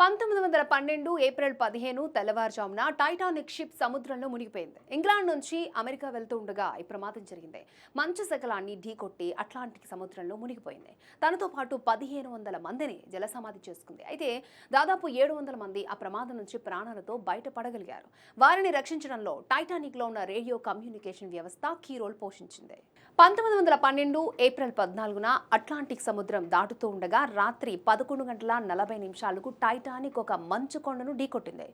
1912 April 15 తెల్లవారుజామున Titanic ship సముద్రంలో మునిగిపోయింది. ఇంగ్లాండ్ నుంచి అమెరికా వెళ్తూ ఉండగా ఈ ప్రమాదం జరిగింది. మంచు శకలాన్ని ఢీకొట్టి అట్లాంటిక్ సముద్రంలో మునిగిపోయింది. తనతో పాటు 1500 మందిని జలసమాధి చేసుకుంది. అయితే దాదాపు 700 మంది ఆ ప్రమాదం నుంచి ప్రాణాలతో బయటపడగలిగారు. వారిని రక్షించడంలో టైటానిక్ లో ఉన్న రేడియో కమ్యూనికేషన్ వ్యవస్థ కీ రోల్ పోషించింది. 1912 ఏప్రిల్ 14న అట్లాంటిక్ సముద్రం దాటుతూ ఉండగా రాత్రి 11:40 టైటానిక్ ఒక మంచు కొండను ఢీకొట్టింది.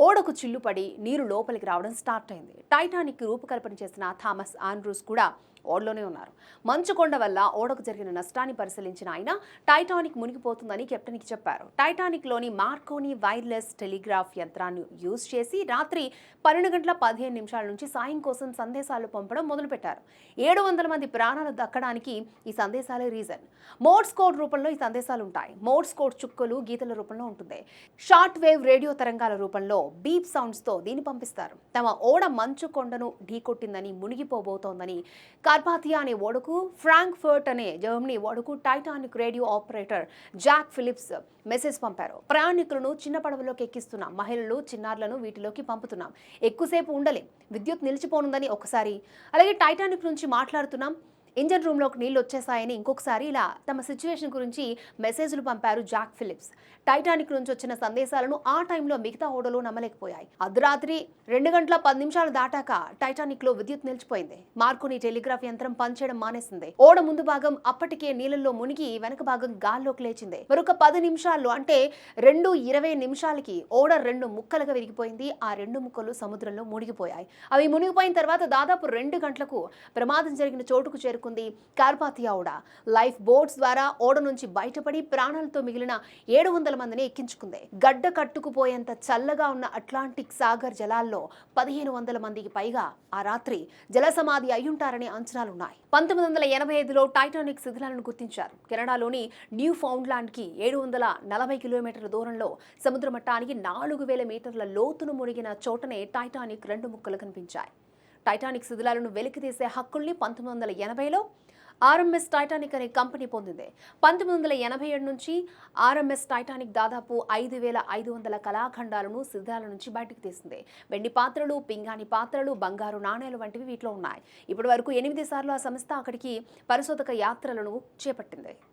ఓడకు చిల్లుపడి నీరు లోపలికి రావడం స్టార్ట్ అయింది. టైటానిక్ రూపకల్పన చేసిన థామస్ ఆండ్రూస్ కూడా ఓడలోనే ఉన్నారు. మంచు కొండ వల్ల ఓడకు జరిగిన నష్టాన్ని పరిశీలించిన ఆయన టైటానిక్ మునిగిపోతుందని కెప్టెన్కి చెప్పారు. టైటానిక్ లోని మార్కోని వైర్లెస్ టెలిగ్రాఫ్ యంత్రాన్ని యూజ్ చేసి రాత్రి 12:15 నుంచి సాయం కోసం సందేశాలు పంపడం మొదలుపెట్టారు. 700 మంది ప్రాణాలు దక్కడానికి ఈ సందేశాలే రీజన్. మోర్స్ కోడ్ రూపంలో ఈ సందేశాలు ఉంటాయి. మోర్స్ కోడ్ చుక్కలు గీతల రూపంలో ఉంటుంది. షార్ట్ వేవ్ రేడియో తరంగాల రూపంలో బీప్ సౌండ్స్ తో దీన్ని పంపిస్తారు. తమ ఓడ మంచు కొండను ఢీకొట్టిందని మునిగిపోబోతోందని కార్పాథియా అనే ఓడకు, ఫ్రాంక్ఫర్ట్ అనే జర్మనీ ఓడకు Titanic radio operator Jack Phillips message పంపారు. ప్రయాణికులను చిన్న పడవలోకి ఎక్కిస్తున్నాం, మహిళలు చిన్నారులను వీటిలోకి పంపుతున్నాం, ఎక్కువసేపు ఉండలేం, విద్యుత్ నిలిచిపోనుందని ఒకసారి, అలాగే టైటానిక్ నుంచి మాట్లాడుతున్నాం, ఇంజన్ రూమ్లోకి నీళ్లు వచ్చేసాయని ఇంకొకసారి, ఇలా తమ సిచ్యువేషన్ గురించి మెసేజ్లు పంపారు జాక్ ఫిలిప్స్. టైటానిక్ నుంచి వచ్చిన సందేశాలను ఆ టైంలో మిగతా ఓడలు నమ్మలేకపోయాయి. అర్ధరాత్రి 2:10 దాటాక టైటానిక్ లో విద్యుత్ నిలిచిపోయింది. మార్కోని టెలిగ్రాఫ్ యంత్రం పనిచేయడం మానేసింది. ఓడ ముందు భాగం అప్పటికే నీళ్ళల్లో మునిగి వెనక భాగం గాల్లోకి లేచింది. మరొక 10 నిమిషాల్లో అంటే 2:20 ఓడ 2 ముక్కలుగా విరిగిపోయింది. ఆ 2 ముక్కలు సముద్రంలో మునిగిపోయాయి. అవి మునిగిపోయిన తర్వాత దాదాపు 2 గంటలకు ప్రమాదం జరిగిన చోటుకు చేరుకుంది కార్పాథియా ఓడ. లైఫ్ బోట్స్ ద్వారా ఓడ నుంచి బయటపడి ప్రాణాలతో మిగిలిన 700 మందిని ఎక్కించుకుంది. గడ్డ కట్టుకుపోయేంత చల్లగా ఉన్న అట్లాంటిక్ సాగర్ జలాల్లో 1500 మందికి పైగా ఆ రాత్రి జలసమాధి అయ్యుంటారనే అంచనాలున్నాయి. 1985లో టైటానిక్ శిథిలాలను గుర్తించారు. కెనడాలోని న్యూ ఫౌండ్లాండ్ కి 740 కిలోమీటర్ల దూరంలో సముద్ర మట్టానికి 4000 మీటర్ల లోతును మునిగిన చోటనే టైటానిక్ 2 ముక్కలు కనిపించాయి. టైటానిక్ శిథిలాలను వెలికితీసే హక్కుల్ని 1980లో ఆర్ఎంఎస్ టైటానిక్ అనే కంపెనీ పొందింది. 1987 నుంచి ఆర్ఎంఎస్ టైటానిక్ దాదాపు 5500 కళాఖండాలను శిథిలాల నుంచి బయటకు తీసింది. వెండి పాత్రలు, పింగాణి పాత్రలు, బంగారు నాణేలు వంటివి వీటిలో ఉన్నాయి. ఇప్పటి వరకు 8 సార్లు ఆ సంస్థ అక్కడికి పరిశోధక యాత్రలను చేపట్టింది.